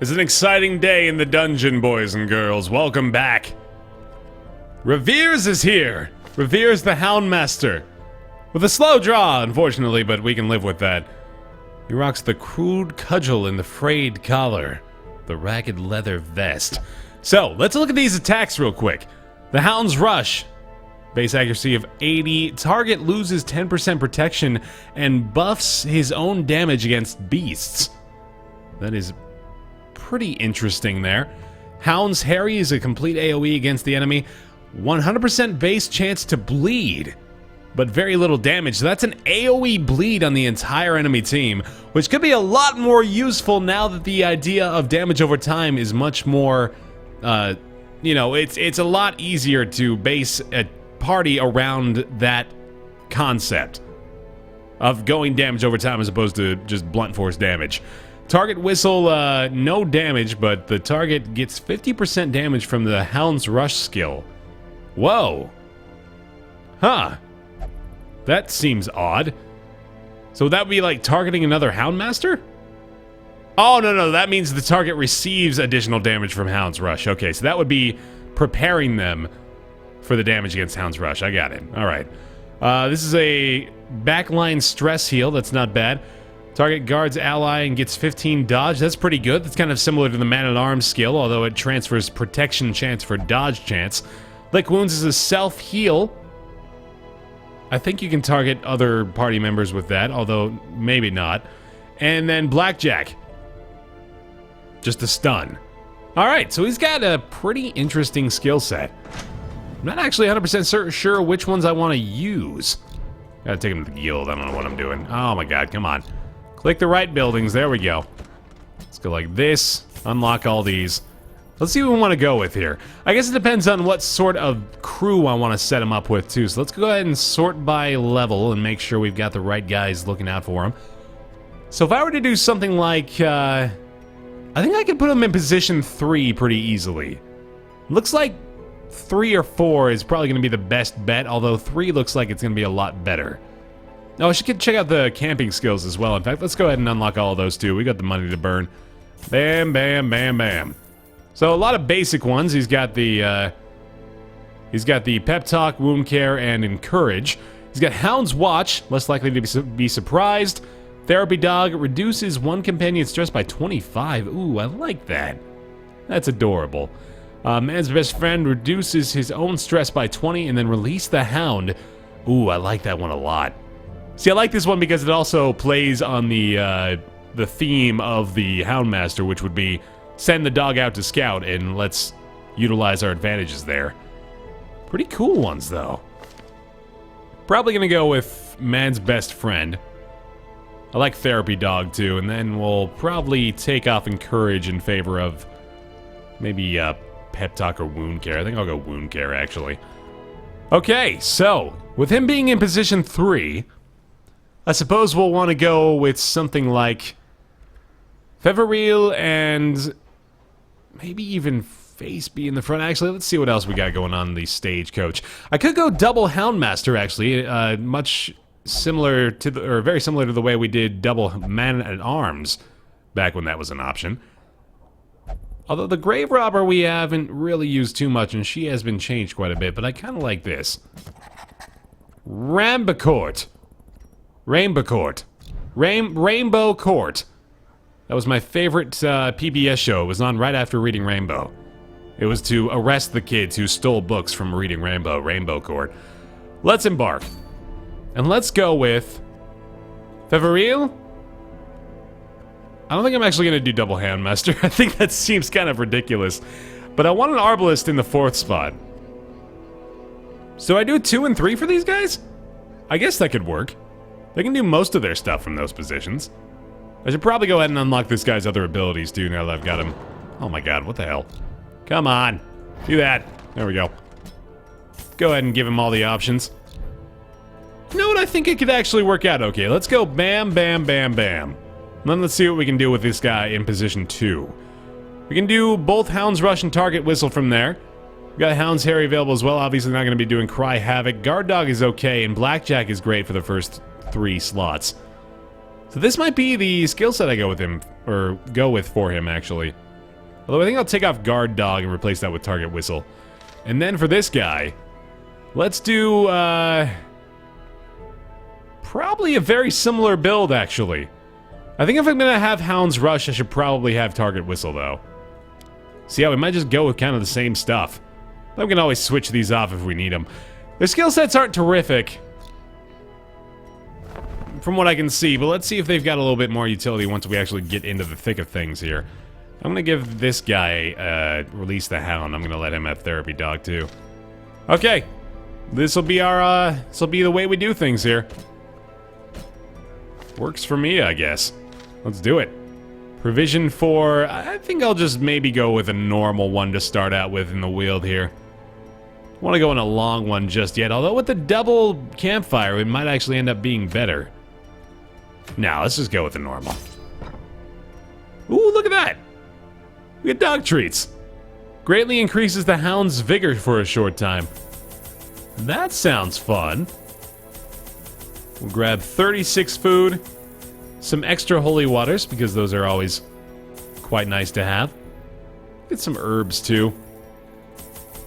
It's an exciting day in the dungeon, boys and girls. Welcome back. Reveres is here. Reveres the Houndmaster. With a slow draw, unfortunately, but we can live with that. He rocks the crude cudgel and the frayed collar, the ragged leather vest. So, let's look at these attacks real quick. The Hound's Rush. Base accuracy of 80. Target loses 10% protection and buffs his own damage against beasts. That is pretty interesting there. Hound's Harry is a complete AoE against the enemy. 100% base chance to bleed, but very little damage. So that's an AoE bleed on the entire enemy team, which could be a lot more useful now that the idea of damage over time is much more, you know, it's a lot easier to base a party around that concept of going damage over time as opposed to just blunt force damage. Target whistle, no damage, but the target gets 50% damage from the Hound's Rush skill. Whoa. Huh. That seems odd. So that would be like targeting another Houndmaster? Oh, no, that means the target receives additional damage from Hound's Rush. Okay, so that would be preparing them for the damage against Hound's Rush. I got it. All right. This is a backline stress heal. That's not bad. Target guards ally and gets 15 dodge. That's pretty good. That's kind of similar to the Man-at-Arms skill, although it transfers protection chance for dodge chance. Lick Wounds is a self-heal. I think you can target other party members with that, although maybe not. And then Blackjack. Just a stun. Alright, so he's got a pretty interesting skill set. I'm not actually 100% sure which ones I want to use. Gotta take him to the guild. I don't know what I'm doing. Oh my god, come on. Click the right buildings. There we go. Let's go like this. Unlock all these. Let's see what we want to go with here. I guess it depends on what sort of crew I want to set him up with, too. So let's go ahead and sort by level and make sure we've got the right guys looking out for him. So if I were to do something like, I think I could put him in position 3 pretty easily. Looks like 3 or 4 is probably going to be the best bet, although 3 looks like it's going to be a lot better. Oh, I should check out the camping skills as well. In fact, let's go ahead and unlock all of those, too. We got the money to burn. Bam, bam, bam, bam. So a lot of basic ones. He's got the pep talk, wound care, and encourage. He's got Hound's Watch, less likely to be surprised. Therapy Dog reduces one companion's stress by 25. Ooh, I like that. That's adorable. Man's Best Friend reduces his own stress by 20, and then release the Hound. Ooh, I like that one a lot. See, I like this one because it also plays on the theme of the Houndmaster, which would be send the dog out to scout, and let's utilize our advantages there. Pretty cool ones, though. Probably gonna go with Man's Best Friend. I like Therapy Dog, too, and then we'll probably take off Encourage in favor of maybe Pep Talk or Wound Care. I think I'll go Wound Care, actually. Okay, so, with him being in position 3, I suppose we'll want to go with something like Feveril and maybe even Face be in the front. Actually, let's see what else we got going on in the stagecoach. I could go double Houndmaster, actually, much similar to or very similar to the way we did double Man-at-Arms back when that was an option. Although the Grave Robber we haven't really used too much, and she has been changed quite a bit, but I kind of like this. Rambicourt. Rainbow Court. That was my favorite PBS show. It was on right after Reading Rainbow. It was to arrest the kids who stole books from Reading Rainbow, Rainbow Court. Let's embark. And let's go with Feveril. I don't think I'm actually going to do double Houndmaster. I think that seems kind of ridiculous. But I want an Arbalist in the 4th spot. So I do 2 and 3 for these guys? I guess that could work. They can do most of their stuff from those positions. I should probably go ahead and unlock this guy's other abilities, too, now that I've got him. Oh my god, what the hell? Come on. Do that. There we go. Go ahead and give him all the options. You know what? I think it could actually work out okay. Let's go bam, bam, bam, bam. And then let's see what we can do with this guy in position 2. We can do both Hound's Rush and Target Whistle from there. We've got Hound's Harry available as well. Obviously not going to be doing Cry Havoc. Guard Dog is okay, and Blackjack is great for the first 3 slots. So this might be the skill set I go with him, or go with for him, actually. Although I think I'll take off guard dog and replace that with target whistle. And then for this guy, let's do, probably a very similar build, actually. I think if I'm gonna have Hound's Rush, I should probably have target whistle, though. See, yeah, we might just go with kind of the same stuff. I'm gonna always switch these off if we need them. Their skill sets aren't terrific, from what I can see, but let's see if they've got a little bit more utility once we actually get into the thick of things here. I'm gonna give this guy, Release the Hound. I'm gonna let him have Therapy Dog, too. Okay. This'll be our, this'll be the way we do things here. Works for me, I guess. Let's do it. Provision for... I think I'll just maybe go with a normal one to start out with in the Weald here. I want to go in a long one just yet, although with the double campfire, it might actually end up being better. Now, let's just go with the normal. Ooh, look at that! We get dog treats. Greatly increases the Hound's vigor for a short time. That sounds fun. We'll grab 36 food. Some extra holy waters, because those are always quite nice to have. Get some herbs, too.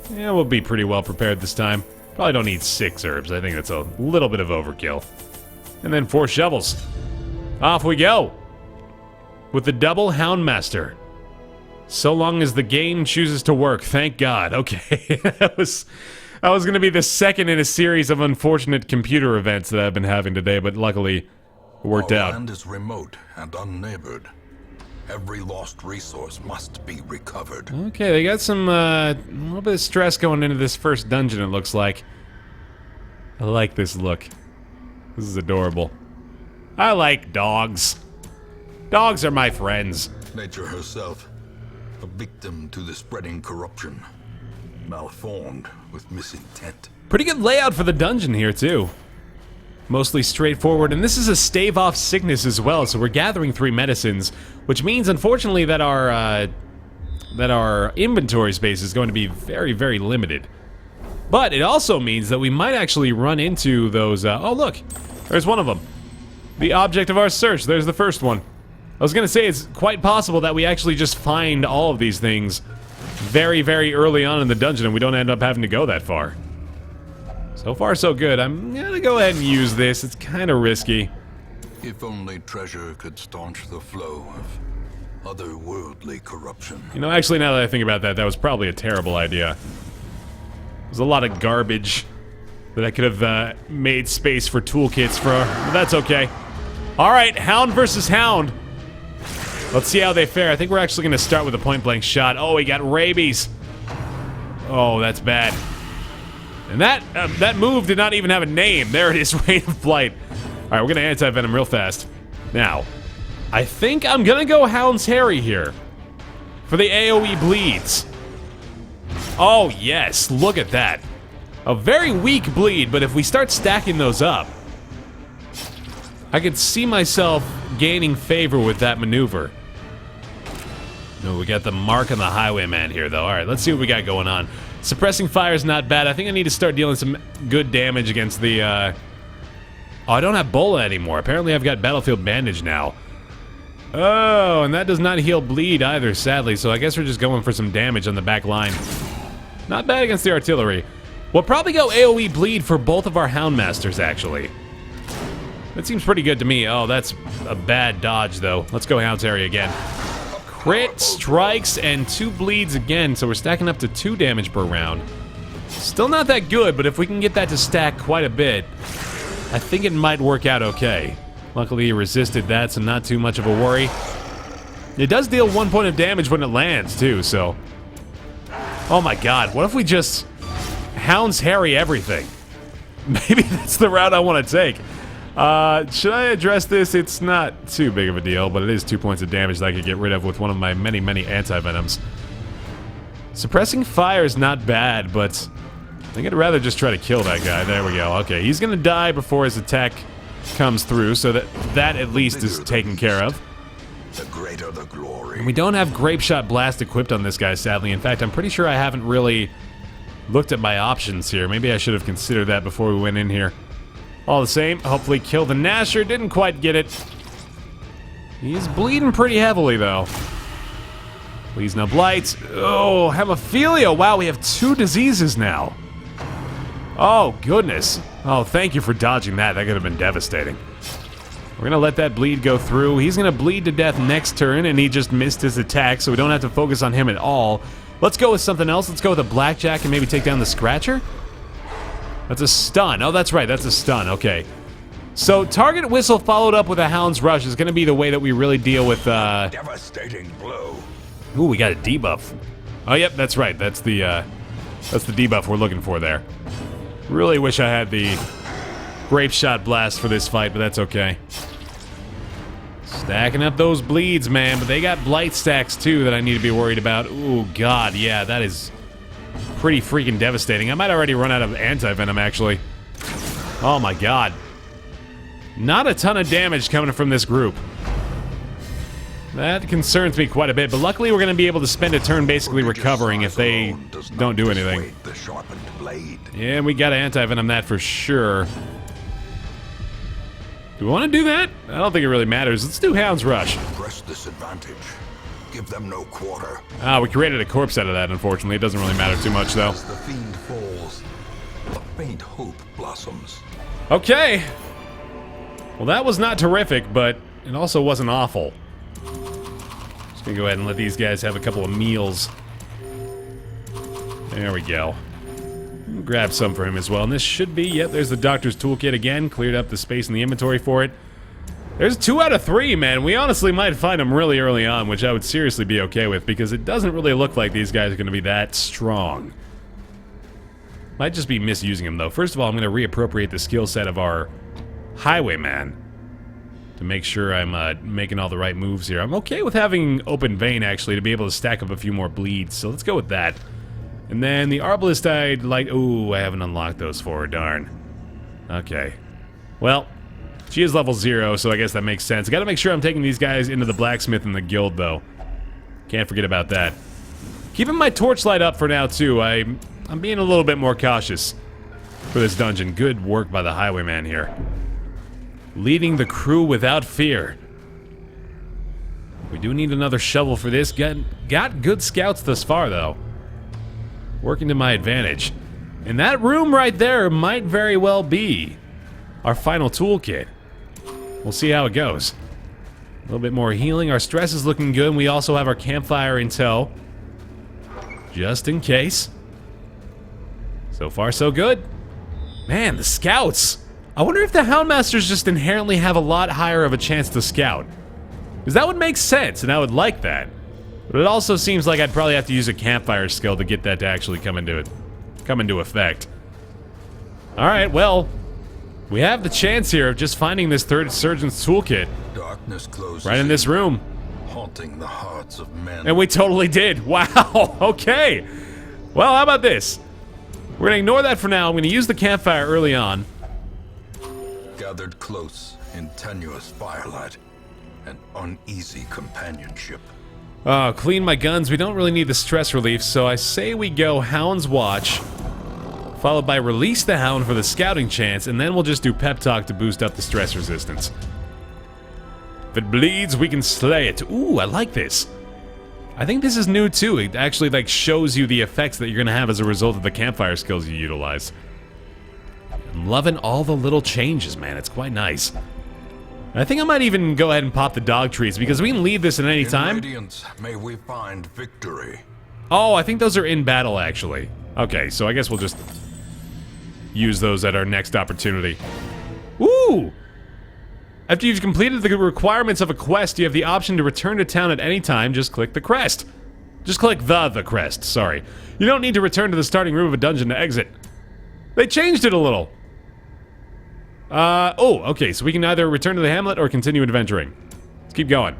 Yeah, we'll be pretty well prepared this time. Probably don't need 6 herbs. I think that's a little bit of overkill. And then 4 shovels. Off we go! With the double Houndmaster. So long as the game chooses to work, thank God. Okay, that was going to be the second in a series of unfortunate computer events that I've been having today, but luckily it worked out. Our land is remote and unneighbored. Every lost resource must be recovered. Okay, they got some, a little bit of stress going into this first dungeon, it looks like. I like this look. This is adorable. I like dogs. Dogs are my friends. Nature herself, a victim to the spreading corruption. Malformed with misintent. Pretty good layout for the dungeon here, too. Mostly straightforward, and this is a stave off sickness as well, so we're gathering 3 medicines, which means, unfortunately, that our inventory space is going to be very, very limited. But it also means that we might actually run into those, oh look, there's one of them. The object of our search, there's the first one. I was gonna say it's quite possible that we actually just find all of these things very, very early on in the dungeon and we don't end up having to go that far. So far, so good. I'm gonna go ahead and use this. It's kind of risky. If only treasure could staunch the flow of otherworldly corruption. You know, actually, now that I think about that, that was probably a terrible idea. There's a lot of garbage that I could have made space for toolkits for, but that's okay. Alright, Hound versus Hound. Let's see how they fare. I think we're actually going to start with a point-blank shot. Oh, he got rabies. Oh, that's bad. And that move did not even have a name. There it is, Rain of Flight. Alright, we're going to anti-venom real fast. Now, I think I'm going to go Hound's Harry here. For the AoE bleeds. Oh, yes. Look at that. A very weak bleed, but if we start stacking those up, I could see myself gaining favor with that maneuver. No, we got the mark on the highwayman here, though. Alright, let's see what we got going on. Suppressing fire is not bad. I think I need to start dealing some good damage against the, Oh, I don't have Bola anymore. Apparently I've got Battlefield Bandage now. Oh, and that does not heal bleed either, sadly, so I guess we're just going for some damage on the back line. Not bad against the artillery. We'll probably go AoE bleed for both of our Houndmasters, actually. That seems pretty good to me. Oh, that's a bad dodge, though. Let's go Hound's Harry again. Crit, strikes, and 2 bleeds again, so we're stacking up to 2 damage per round. Still not that good, but if we can get that to stack quite a bit, I think it might work out okay. Luckily, he resisted that, so not too much of a worry. It does deal 1 point of damage when it lands, too, so... Oh my god, what if we just... Hound's Harry everything? Maybe that's the route I want to take. Should I address this? It's not too big of a deal, but it is 2 points of damage that I could get rid of with one of my many, many anti-venoms. Suppressing fire is not bad, but I think I'd rather just try to kill that guy. There we go. Okay, he's gonna die before his attack comes through, so that at least is taken care of. The greater the glory. And we don't have Grape Shot Blast equipped on this guy, sadly. In fact, I'm pretty sure I haven't really looked at my options here. Maybe I should have considered that before we went in here. All the same, hopefully kill the Gnasher. Didn't quite get it. He's bleeding pretty heavily, though. Please no blights. Oh, hemophilia. Wow, we have 2 diseases now. Oh, goodness. Oh, thank you for dodging that. That could have been devastating. We're gonna let that bleed go through. He's gonna bleed to death next turn, and he just missed his attack, so we don't have to focus on him at all. Let's go with something else. Let's go with a blackjack and maybe take down the scratcher. That's a stun. Oh, that's right. That's a stun. Okay. So, target whistle followed up with a Hound's Rush is gonna be the way that we really deal with, Devastating blow. Ooh, we got a debuff. Oh, yep, that's right. That's the debuff we're looking for there. Really wish I had the Grape Shot Blast for this fight, but that's okay. Stacking up those bleeds, man, but they got blight stacks too that I need to be worried about. Ooh, God, yeah, that is pretty freaking devastating. I might already run out of anti-venom, actually. Oh my God. Not a ton of damage coming from this group. That concerns me quite a bit, but luckily we're going to be able to spend a turn basically recovering if they don't do anything. Yeah, we got to anti-venom that for sure. Do we want to do that? I don't think it really matters. Let's do Hound's Rush. Press this advantage. Give them no quarter. Ah, we created a corpse out of that, unfortunately. It doesn't really matter too much, though. As the fiend falls, a faint hope blossoms. Okay. Well, that was not terrific, but it also wasn't awful. Just gonna go ahead and let these guys have a couple of meals. There we go. Grab some for him as well. And this should be, yep, there's the doctor's toolkit again. Cleared up the space in the inventory for it. There's 2 out of 3, man. We honestly might find them really early on, which I would seriously be okay with, because it doesn't really look like these guys are going to be that strong. Might just be misusing them, though. First of all, I'm going to reappropriate the skill set of our highwayman to make sure I'm making all the right moves here. I'm okay with having open vein, actually, to be able to stack up a few more bleeds, so let's go with that. And then the Arbalist I'd like... Ooh, I haven't unlocked those for her, darn. Okay. Well, she is level 0, so I guess that makes sense. I gotta make sure I'm taking these guys into the blacksmith and the guild, though. Can't forget about that. Keeping my torchlight up for now, too. I'm being a little bit more cautious for this dungeon. Good work by the highwayman here. Leading the crew without fear. We do need another shovel for this. Got good scouts thus far, though. Working to my advantage. And that room right there might very well be our final toolkit. We'll see how it goes. A little bit more healing. Our stress is looking good, and we also have our campfire in tow. Just in case. So far, so good. Man, the scouts. I wonder if the Houndmasters just inherently have a lot higher of a chance to scout. Because that would make sense, and I would like that. But it also seems like I'd probably have to use a campfire skill to get that to actually come into effect. Alright, well, we have the chance here of just finding this third surgeon's toolkit. Darkness closes right in this room. Haunting the hearts of men. And we totally did. Wow, okay. Well, how about this? We're gonna ignore that for now. I'm gonna use the campfire early on. Gathered close in tenuous firelight, an uneasy companionship. Clean my guns. We don't really need the stress relief, so I say we go Hound's Watch, followed by Release the Hound for the scouting chance, and then we'll just do Pep Talk to boost up the stress resistance. If it bleeds, we can slay it. Ooh, I like this. I think this is new too. It actually like shows you the effects that you're gonna have as a result of the campfire skills you utilize. I'm loving all the little changes, man. It's quite nice. I think I might even go ahead and pop the dog trees, because we can leave this at any time. In radiance, may we find victory. Oh, I think those are in battle, actually. Okay, so I guess we'll just use those at our next opportunity. Woo! After you've completed the requirements of a quest, you have the option to return to town at any time. Just click the crest. Just click the crest, sorry. You don't need to return to the starting room of a dungeon to exit. They changed it a little. Oh, okay, so we can either return to the hamlet or continue adventuring. Let's keep going.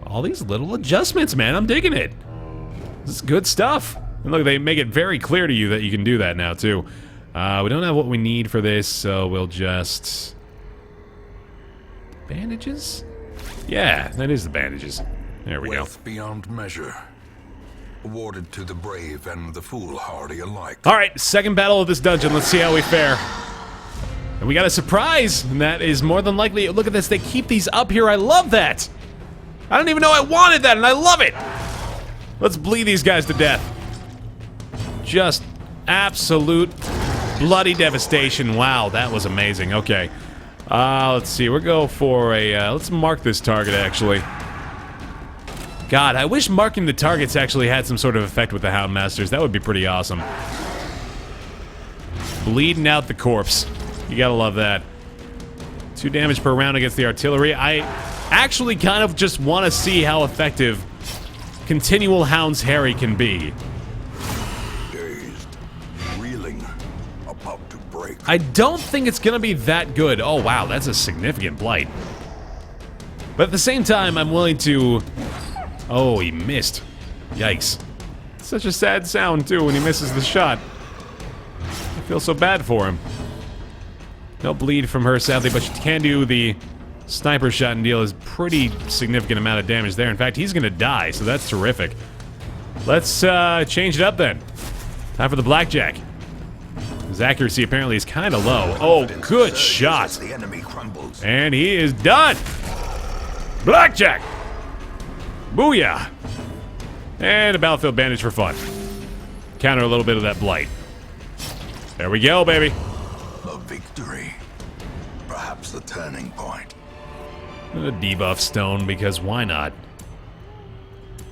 All these little adjustments, man, I'm digging it. This is good stuff. And look, they make it very clear to you that you can do that now, too. We don't have what we need for this, so we'll just... Bandages? Yeah, that is the bandages. There we go. Wealth beyond measure. Awarded to the brave and the foolhardy alike. Alright, second battle of this dungeon. Let's see how we fare. And we got a surprise, and that is more than likely... Look at this, they keep these up here. I love that! I don't even know I wanted that, and I love it! Let's bleed these guys to death. Just absolute bloody devastation. Wow, that was amazing. Okay. Let's see. We'll go for a... let's mark this target, actually. God, I wish marking the targets actually had some sort of effect with the Houndmasters. That would be pretty awesome. Bleeding out the corpse. You gotta love that. 2 damage per round against the artillery. I actually kind of just want to see how effective continual Hound's Harry can be. Dazed, reeling, about to break. I don't think it's gonna be that good. Oh wow, that's a significant blight. But at the same time, I'm willing to... Oh, he missed. Yikes. Such a sad sound, too, when he misses the shot. I feel so bad for him. No bleed from her, sadly, but she can do the sniper shot and deal a pretty significant amount of damage there. In fact, he's gonna die, so that's terrific. Let's change it up then. Time for the blackjack. His accuracy apparently is kind of low. Oh, good shot. The enemy crumbles. And he is done. Blackjack. Booyah. And a battlefield bandage for fun. Counter a little bit of that blight. There we go, baby. A victory. Perhaps the turning point. A debuff stone, because why not?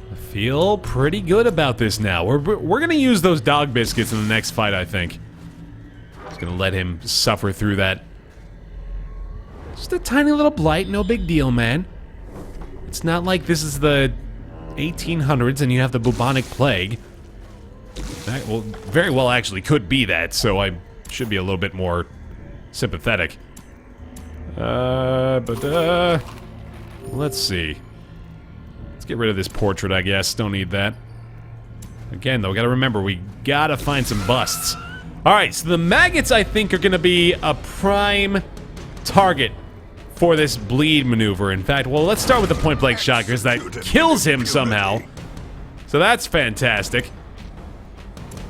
I feel pretty good about this now. We're gonna use those dog biscuits in the next fight, I think. Just gonna let him suffer through that. Just a tiny little blight, no big deal, man. It's not like this is the 1800s and you have the bubonic plague. That, well, very well actually could be that, so I should be a little bit more sympathetic. Let's see. Let's get rid of this portrait, I guess. Don't need that. Again, though, gotta remember, we gotta find some busts. Alright, so the maggots, I think, are gonna be a prime target for this bleed maneuver. In fact, well, let's start with the point-blank shot, because that kills him somehow. So that's fantastic.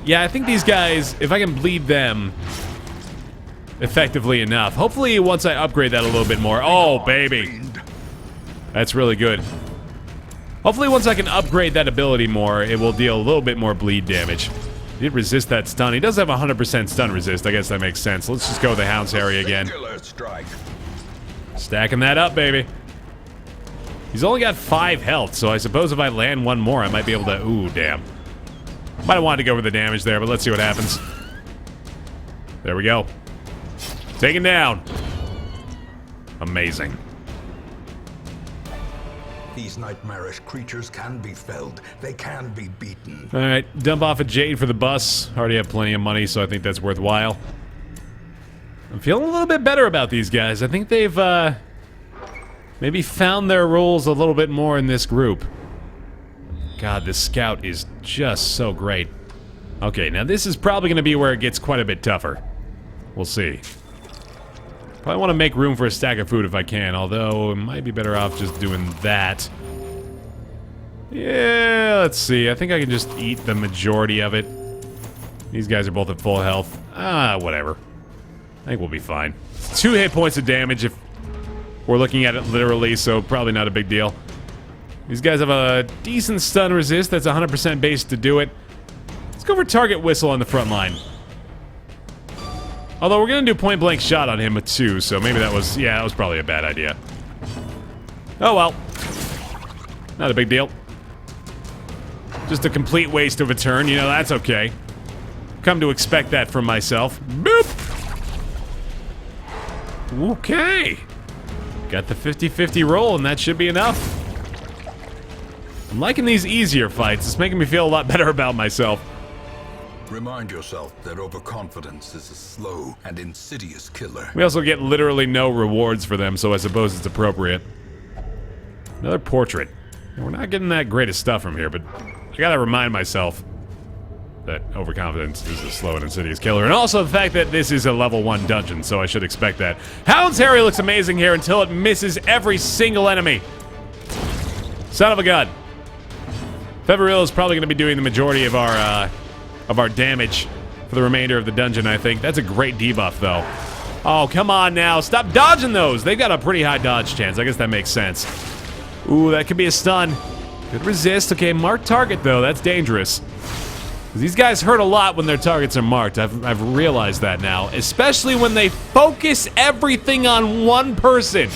Yeah, I think these guys, if I can bleed them effectively enough. Hopefully, once I upgrade that a little bit more. Oh, baby. That's really good. Hopefully, once I can upgrade that ability more, it will deal a little bit more bleed damage. He did resist that stun. He does have 100% stun resist. I guess that makes sense. Let's just go with the Hound's Harry again. Stacking that up, baby. He's only got 5 health, so I suppose if I land one more, I might be able to... Ooh, damn. Might have wanted to go for the damage there, but let's see what happens. There we go. Taken down. Amazing. These nightmarish creatures can be felled. They can be beaten. Alright, dump off a Jade for the bus. Already have plenty of money, so I think that's worthwhile. I'm feeling a little bit better about these guys. I think they've, maybe found their roles a little bit more in this group. God, this scout is just so great. Okay, now this is probably going to be where it gets quite a bit tougher. We'll see. Probably want to make room for a stack of food if I can, although it might be better off just doing that. Yeah, let's see. I think I can just eat the majority of it. These guys are both at full health. Whatever. I think we'll be fine. 2 hit points of damage if we're looking at it literally, so probably not a big deal. These guys have a decent stun resist. That's 100% base to do it. Let's go for target whistle on the front line. Although we're gonna do point blank shot on him too, so maybe that was, yeah, that was probably a bad idea. Oh well. Not a big deal. Just a complete waste of a turn, you know, that's okay. Come to expect that from myself. Boop! Okay. Got the 50-50 roll, and that should be enough. I'm liking these easier fights. It's making me feel a lot better about myself. Remind yourself that overconfidence is a slow and insidious killer. We also get literally no rewards for them, so I suppose it's appropriate. Another portrait. We're not getting that great of stuff from here, but I gotta remind myself that overconfidence is a slow and insidious killer. And also the fact that this is a level 1 dungeon, so I should expect that. Hound's Harry looks amazing here until it misses every single enemy. Son of a gun. Perilous is probably gonna be doing the majority of our damage for the remainder of the dungeon, I think. That's a great debuff, though. Oh, come on now. Stop dodging those. They've got a pretty high dodge chance. I guess that makes sense. Ooh, that could be a stun. Good resist. Okay, mark target, though. That's dangerous. These guys hurt a lot when their targets are marked. I've realized that now. Especially when they focus everything on one person.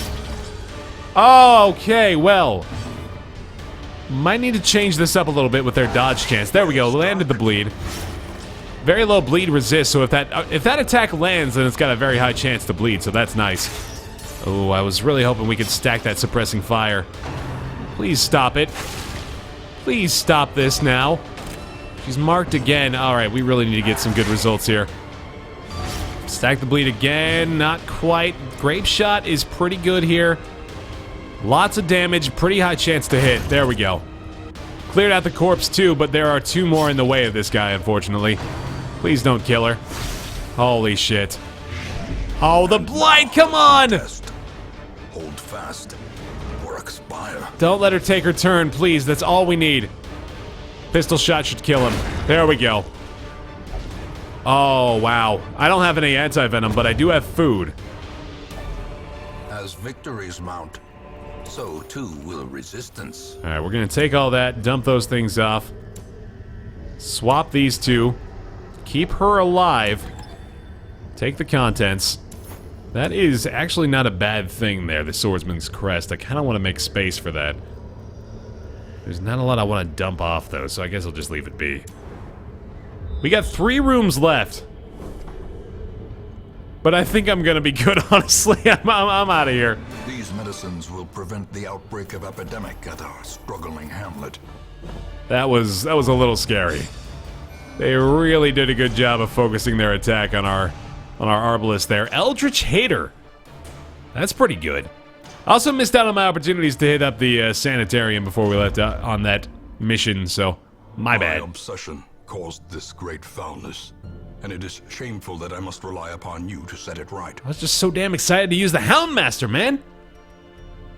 Oh, okay, well. Might need to change this up a little bit with their dodge chance. There we go, landed the bleed. Very low bleed resist, so if that attack lands, then it's got a very high chance to bleed, so that's nice. Oh, I was really hoping we could stack that suppressing fire. Please stop it. Please stop this now. She's marked again. Alright, we really need to get some good results here. Stack the bleed again. Not quite. Grape shot is pretty good here. Lots of damage. Pretty high chance to hit. There we go. Cleared out the corpse too, but there are two more in the way of this guy, unfortunately. Please don't kill her. Holy shit. Oh, the blight! Come on! Hold fast or expire. Don't let her take her turn, please. That's all we need. Pistol shot should kill him. There we go. Oh, wow. I don't have any anti-venom, but I do have food. As victories mount, so too will resistance. Alright, we're gonna take all that, dump those things off. Swap these two. Keep her alive. Take the contents. That is actually not a bad thing there, the swordsman's crest. I kind of want to make space for that. There's not a lot I want to dump off, though, so I guess I'll just leave it be. We got 3 rooms left. But I think I'm gonna be good, honestly. I'm out of here. These medicines will prevent the outbreak of epidemic at our struggling hamlet. That was a little scary. They really did a good job of focusing their attack on our Arbalest there. Eldritch Hater. That's pretty good. Also missed out on my opportunities to hit up the sanitarium before we left out on that mission, so my bad. My obsession caused this great foulness, and it is shameful that I must rely upon you to set it right. I was just so damn excited to use the Houndmaster, man.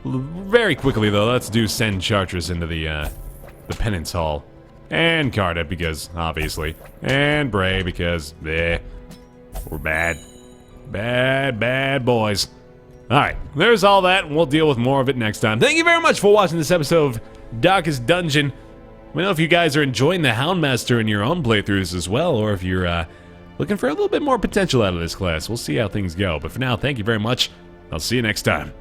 Very quickly, though, let's do send Chartres into the penance hall. And Carta, because, obviously. And Bray, because, we're bad. Bad boys. Alright, there's all that, and we'll deal with more of it next time. Thank you very much for watching this episode of Darkest Dungeon. Let me know if you guys are enjoying the Houndmaster in your own playthroughs as well, or if you're looking for a little bit more potential out of this class. We'll see how things go. But for now, thank you very much. I'll see you next time.